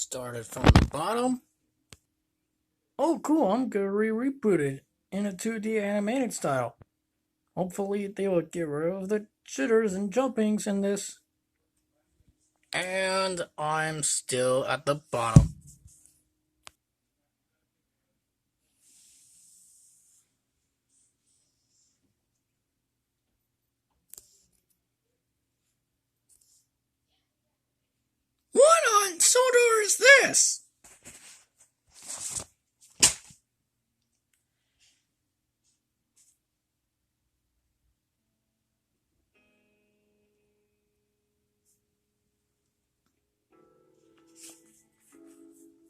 Started from the bottom. Oh, cool! I'm gonna reboot it in a 2D animated style. Hopefully, they will get rid of the jitters and jumpings in this. And I'm still at the bottom. What on Sodor is this?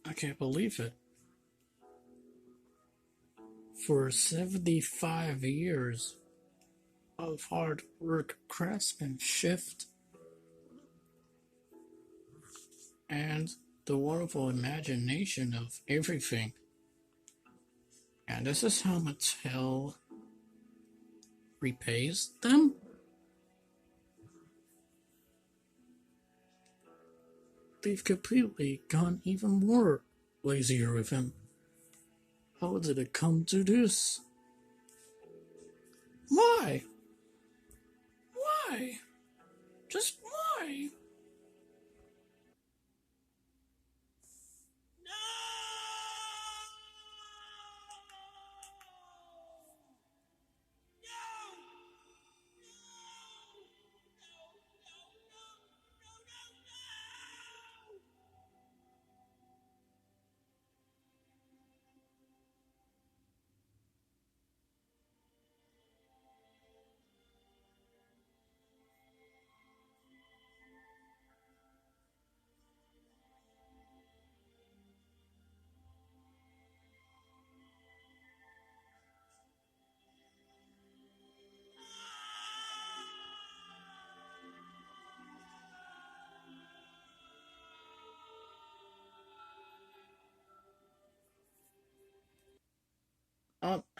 I can't believe it. For 75 years of hard work, craftsmanship, and the wonderful imagination of everything. And this is how Mattel repays them? They've completely gone even more lazier with him. How did it come to this? Why? Why? Just why?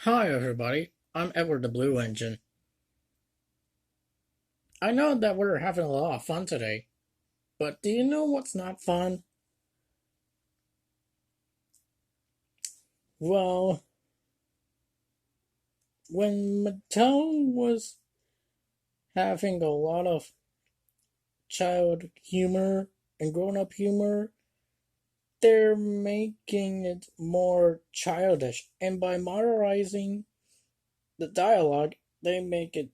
Hi everybody. I'm Edward the Blue Engine. I know that we're having a lot of fun today, but do you know what's not fun? Well, when Mattel was having a lot of child humor and grown up humor, they're making it more childish. And by modernizing the dialogue, they make it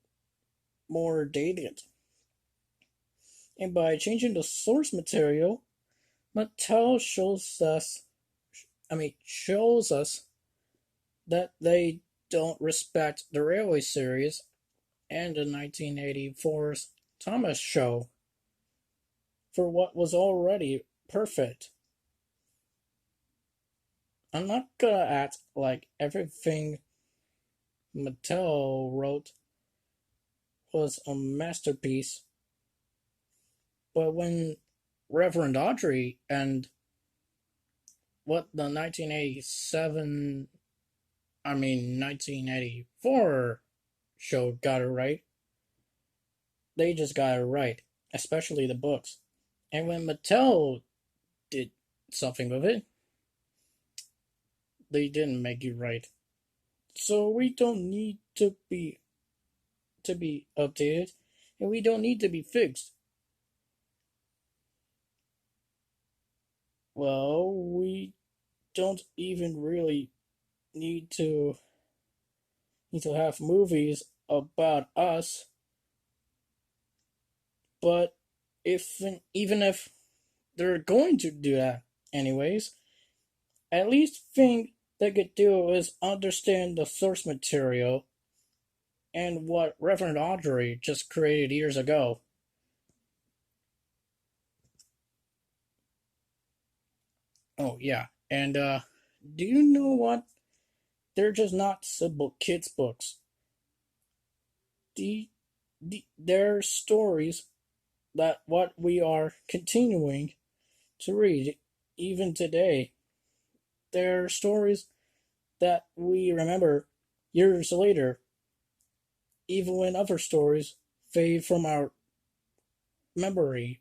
more dated. And by changing the source material, Mattel shows us that they don't respect the Railway series and the 1984's Thomas Show for what was already perfect. I'm not gonna act like everything Mattel wrote was a masterpiece, but when Reverend Audrey and what the 1984 show got it right, they just got it right, especially the books. And when Mattel did something with it, they didn't make it right. So we don't need to be updated, and we don't need to be fixed. Well, we don't even really need to have movies about us, but if even if they're going to do that anyways, at least thing they could do is understand the source material and what Reverend Audrey just created years ago. Oh yeah, and do you know what? They're just not simple kids books. They're stories that what we are continuing to read even today. They're stories that we remember years later, even when other stories fade from our memory.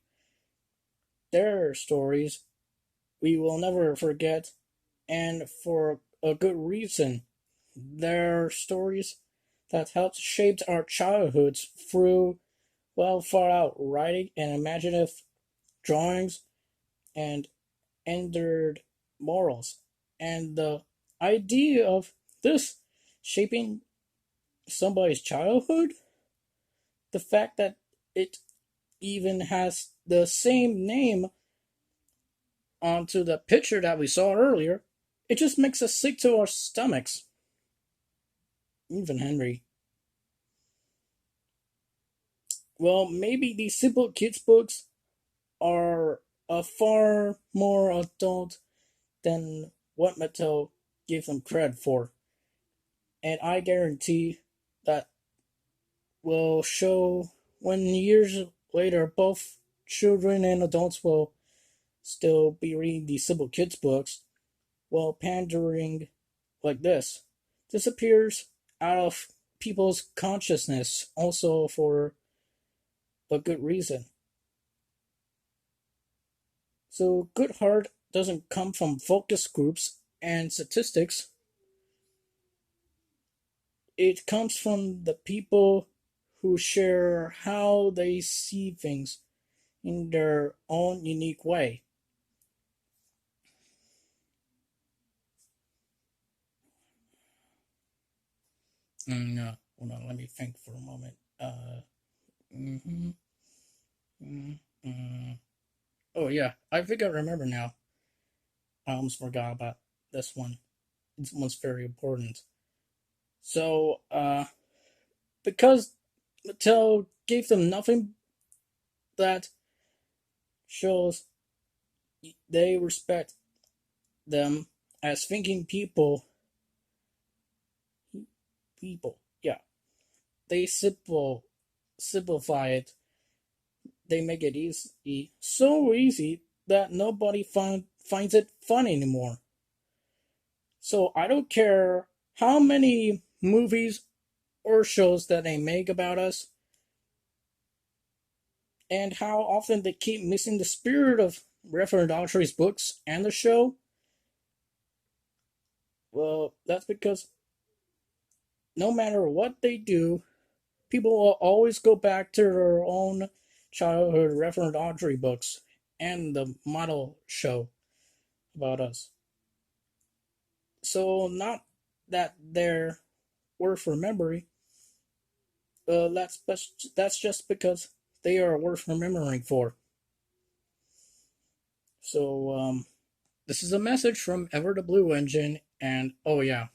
They're stories we will never forget, and for a good reason. They're stories that helped shape our childhoods through well thought out writing and imaginative drawings and endured morals. And the idea of this shaping somebody's childhood, the fact that it even has the same name onto the picture that we saw earlier, it just makes us sick to our stomachs. Even Henry. Well, maybe these simple kids' books are a far more adult than what Mattel gave them credit for. And I guarantee that will show when years later both children and adults will still be reading these simple kids' books while pandering like this disappears out of people's consciousness also for a good reason. So good heart doesn't come from focus groups and statistics. It comes from the people who share how they see things in their own unique way. No, hold on, let me think for a moment. Mm-hmm, mm-hmm. Oh yeah, I think I remember now. I almost forgot about this one. This one's very important. So, because Mattel gave them nothing that shows they respect them as thinking people. Yeah, they simplify it. They make it easy, so easy that nobody finds it fun anymore. So I don't care how many movies or shows that they make about us, and how often they keep missing the spirit of Reverend Autry's books and the show. Well, that's because no matter what they do, people will always go back to their own childhood Reverend Audrey books and the model show about us. So, not that they're worth remembering, that's just because they are worth remembering for. So, this is a message from Ever the Blue Engine, and oh yeah,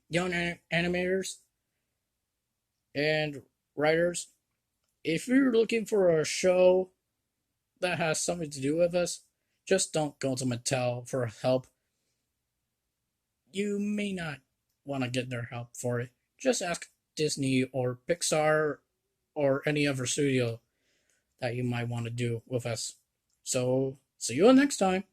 young animators and writers, if you're looking for a show that has something to do with us, just don't go to Mattel for help. You may not want to get their help for it. Just ask Disney or Pixar or any other studio that you might want to do with us. So, see you next time.